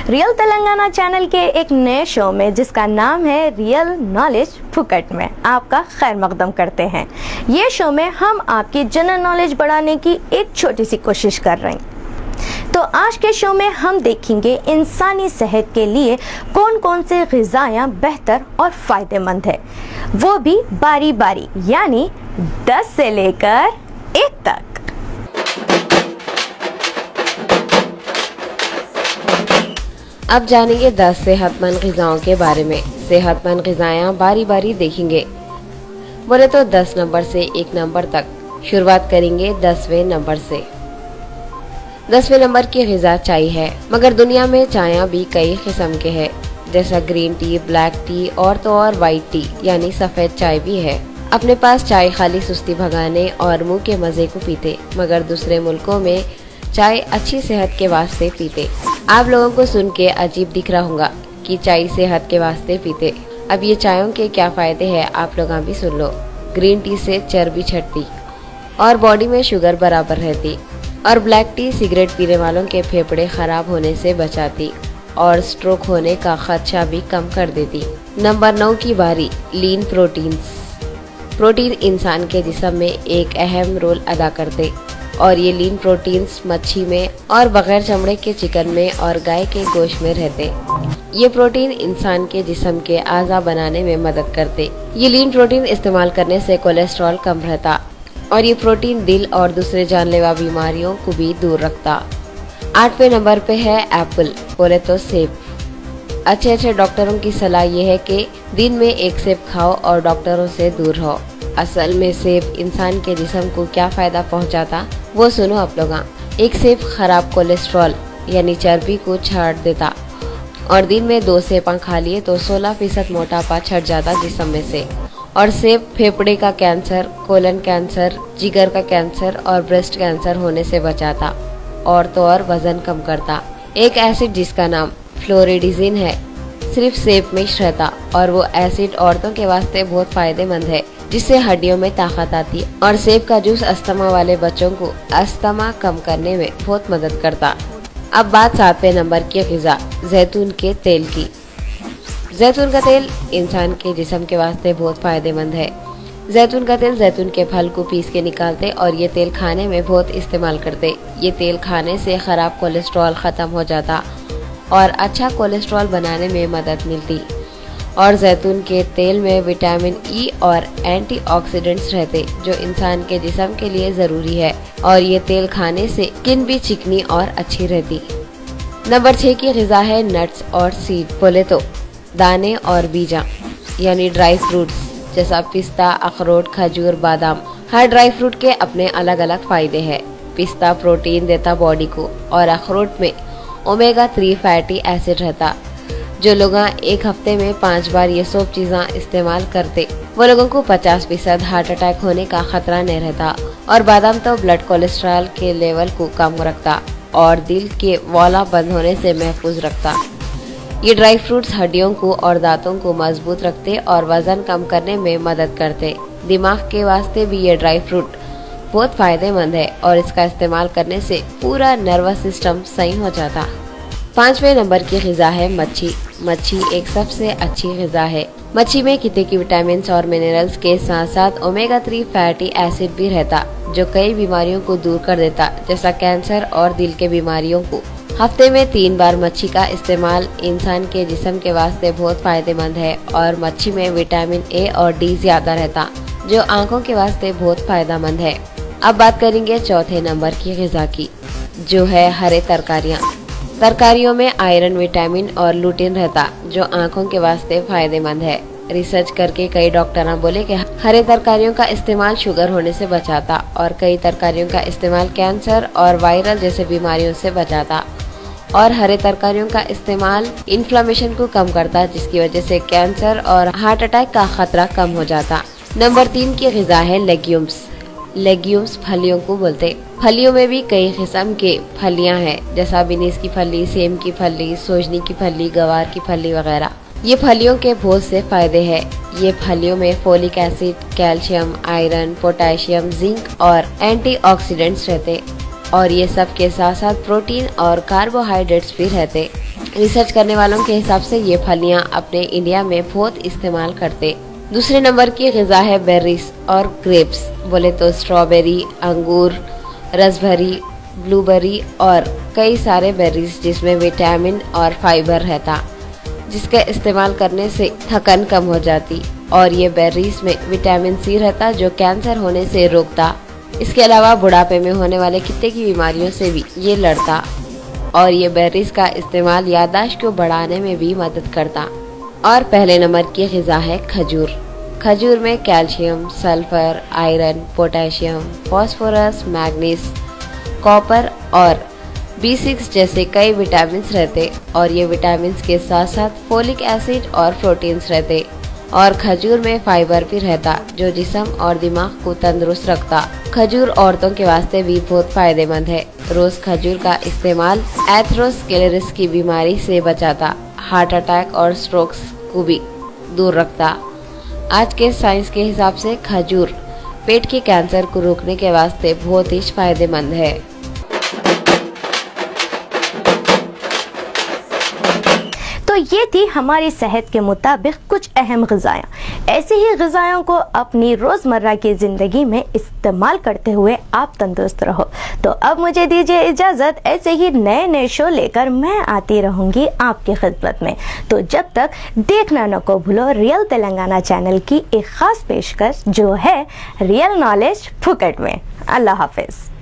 Real Telangana channel के एक नए शो में जिसका नाम है रियल नॉलेज फुकट में आपका खैर मकदम करते हैं। ये शो में हम आपकी जनरल नॉलेज बढ़ाने की एक छोटी सी कोशिश कर रहे हैं। तो आज के शो में हम देखेंगे इंसानी सेहत के लिए कौन कौन से ग़िज़ायाँ बेहतर और फ़ायदेमंद है, वो भी बारी बारी, यानी 10 से लेकर 1 तक। अब जानेंगे 10 सेहतमंद ग़िज़ाओं के बारे में। सेहतमंद ग़िज़ायाँ बारी बारी देखेंगे। बोले तो 10 नंबर से 1 नंबर तक। शुरुआत करेंगे 10वें नंबर से। 10वें नंबर की ग़िज़ा चाय है, मगर दुनिया में चायाँ भी कई किस्म के हैं, जैसा ग्रीन टी, ब्लैक टी और तो और वाइट टी यानी सफ़ेद चाय भी है। अपने पास चाय खाली सुस्ती भगाने और मुंह के मज़े को पीते, मगर दूसरे मुल्कों में चाय अच्छी सेहत के वास्ते पीते। आप लोगों को सुन के अजीब दिख रहा होगा कि चाय सेहत के वास्ते पीते। अब ये चायों के क्या फ़ायदे हैं आप लोग भी सुन लो। ग्रीन टी से चर्बी छटती और बॉडी में शुगर बराबर रहती, और ब्लैक टी सिगरेट पीने वालों के फेफड़े ख़राब होने से बचाती और स्ट्रोक होने का खदशा भी कम कर देती। नंबर 9 की बारी। लीन प्रोटीन्स। प्रोटीन इंसान के जिस्म में एक अहम रोल अदा करते, और ये लीन प्रोटीन्स मच्छी में और बगैर चमड़े के चिकन में और गाय के गोश्त में रहते। ये प्रोटीन इंसान के जिस्म के आज़ा बनाने में मदद करते। ये लीन प्रोटीन इस्तेमाल करने से कोलेस्ट्रॉल कम रहता, और ये प्रोटीन दिल और दूसरे जानलेवा बीमारियों को भी दूर रखता। 8वें नंबर पे है एप्पल, बोले तो सेब। अच्छे डॉक्टरों की सलाह ये है कि दिन में 1 सेब खाओ और डॉक्टरों से दूर रहो। असल में सेब इंसान के जिस्म को क्या फ़ायदा पहुंचाता वो सुनो आप लोग। एक सेब खराब कोलेस्ट्रॉल यानी चर्बी को छाड़ देता, और दिन में 2 सेब खा लिए तो 16% मोटापा छट जाता जिस्म में से। और सेब फेफड़े का कैंसर, कोलन कैंसर, जिगर का कैंसर और ब्रेस्ट कैंसर होने से बचाता, और तो और वजन कम करता। एक एसिड जिसका नाम फ्लोरिडिजिन है सिर्फ सेब में ही रहता, और वो एसिड औरतों के वास्ते बहुत फायदेमंद है, जिससे हड्डियों में ताकत आती। और सेब का जूस अस्थमा वाले बच्चों को अस्थमा कम करने में बहुत मदद करता। अब बात 7वें नंबर की ग़िज़ा जैतून के तेल की। जैतून का तेल इंसान के जिस्म के वास्ते बहुत फायदेमंद है। जैतून का तेल जैतून के फल को पीस के निकालते, और ये तेल खाने में बहुत इस्तेमाल करते। ये तेल खाने से खराब कोलेस्ट्रॉल ख़त्म हो जाता और अच्छा कोलेस्ट्रॉल बनाने में मदद मिलती। और जैतून के तेल में विटामिन ई और एंटीऑक्सीडेंट्स रहते, जो इंसान के जिस्म के लिए ज़रूरी है, और ये तेल खाने से स्किन भी चिकनी और अच्छी रहती। नंबर 6 की ग़िज़ा है नट्स और सीड, बोले तो दाने और बीजा यानी ड्राई फ्रूट्स, जैसा पिस्ता, अखरोट, खजूर, बादाम। हर ड्राई फ्रूट के अपने अलग अलग फ़ायदे हैं। पिस्ता प्रोटीन देता बॉडी को, और अखरोट में ओमेगा 3 फैटी एसिड रहता। जो लोग 1 हफ्ते में 5 बार ये सब चीज़ें इस्तेमाल करते, वो लोगों को 50% हार्ट अटैक होने का खतरा नहीं रहता। और बादाम तो ब्लड कोलेस्ट्रॉल के लेवल को कम रखता और दिल के वाला बंद होने से महफूज रखता। ये ड्राई फ्रूट्स हड्डियों को और दांतों को मजबूत रखते और वजन कम करने में मदद करते। दिमाग के वास्ते भी ये ड्राई फ्रूट बहुत फायदेमंद है, और इसका इस्तेमाल करने से पूरा नर्वस सिस्टम सही हो जाता। 5वें नंबर की ग़िज़ा है मच्छी। मच्छी एक सबसे अच्छी ग़िज़ा है। मच्छी में कितने की विटामिन और मिनरल्स के साथ साथ ओमेगा 3 फैटी एसिड भी रहता, जो कई बीमारियों को दूर कर देता, जैसा कैंसर और दिल के बीमारियों को। हफ्ते में 3 बार मच्छी का इस्तेमाल इंसान के जिस्म के वास्ते बहुत फायदेमंद है, और मच्छी में विटामिन ए और डी ज्यादा रहता, जो आँखों के वास्ते बहुत फायदेमंद है। अब बात करेंगे 4थे नंबर की ग़िज़ा की, जो है हरे तरकारियाँ। तरकारियों में आयरन, विटामिन और लूटिन रहता, जो आँखों के वास्ते फायदेमंद है। रिसर्च करके कई डॉक्टर बोले कि हरे तरकारियों का इस्तेमाल शुगर होने से बचाता, और कई तरकारियों का इस्तेमाल कैंसर और वायरल जैसे बीमारियों से बचाता। और हरे तरकारियों का इस्तेमाल इन्फ्लेमेशन को कम करता, जिसकी वजह से कैंसर और हार्ट अटैक का खतरा कम हो जाता। नंबर 3 की ग़िज़ा है लेग्यूम्स। लेग्यूम्स फलियों को बोलते। फलियों में भी कई किस्म के फलियां हैं, जैसा बीन्स की फली, सेम की फली, सोजनी की फली, गवार की फली वगैरह। ये फलियों के बहुत से फायदे हैं। ये फलियों में folic acid, calcium, iron, potassium, zinc और एंटीऑक्सीडेंट्स रहते, और ये सब के साथ साथ प्रोटीन और कार्बोहाइड्रेट्स भी रहते। रिसर्च करने वालों के हिसाब से ये फलियां अपने इंडिया में बहुत इस्तेमाल करते। दूसरे नंबर की ग़िज़ा है बेरीज और ग्रेप्स। बोले तो स्ट्रॉबेरी, अंगूर, रसभरी, ब्लूबेरी और कई सारे बेरीज जिसमें विटामिन और फाइबर रहता, जिसका इस्तेमाल करने से थकन कम हो जाती। और ये बेरीज में विटामिन सी रहता जो कैंसर होने से रोकता। इसके अलावा बुढ़ापे में होने वाले कितने की बीमारियों से भी ये लड़ता। और ये बेरीज का इस्तेमाल याददाश्त को बढ़ाने में भी मदद करता। और पहले नंबर की ग़िज़ा है खजूर। खजूर में calcium, sulphur, iron, potassium, phosphorus, manganese, copper और B6 जैसे कई विटामिन रहते। और ये विटामिन के साथ साथ फोलिक एसिड और प्रोटीन्स रहते। और खजूर में फाइबर भी रहता जो जिस्म और दिमाग को तंदुरुस्त रखता। खजूर औरतों के वास्ते भी बहुत फायदेमंद है। रोज खजूर का इस्तेमाल एथेरोस्क्लेरोसिस की बीमारी से बचाता, हार्ट अटैक और स्ट्रोक्स को भी दूर रखता। आज के साइंस के हिसाब से खजूर पेट के कैंसर को रोकने के वास्ते बहुत ही फायदेमंद है। तो ये थी हमारी सेहत के मुताबिक कुछ अहम ग़िज़ाएँ। ऐसी ही ग़िज़ाओं को अपनी रोज़मर्रा की ज़िंदगी में इस्तेमाल करते हुए आप तंदुरुस्त रहो। तो अब मुझे दीजिए इजाज़त, ऐसे ही नए नए शो लेकर मैं आती रहूँगी आपकी खिदमत में। तो जब तक देखना न को भूलो रियल तेलंगाना चैनल की एक ख़ास पेशकश जो है रियल नॉलेज फुकट में। अल्लाह हाफिज़।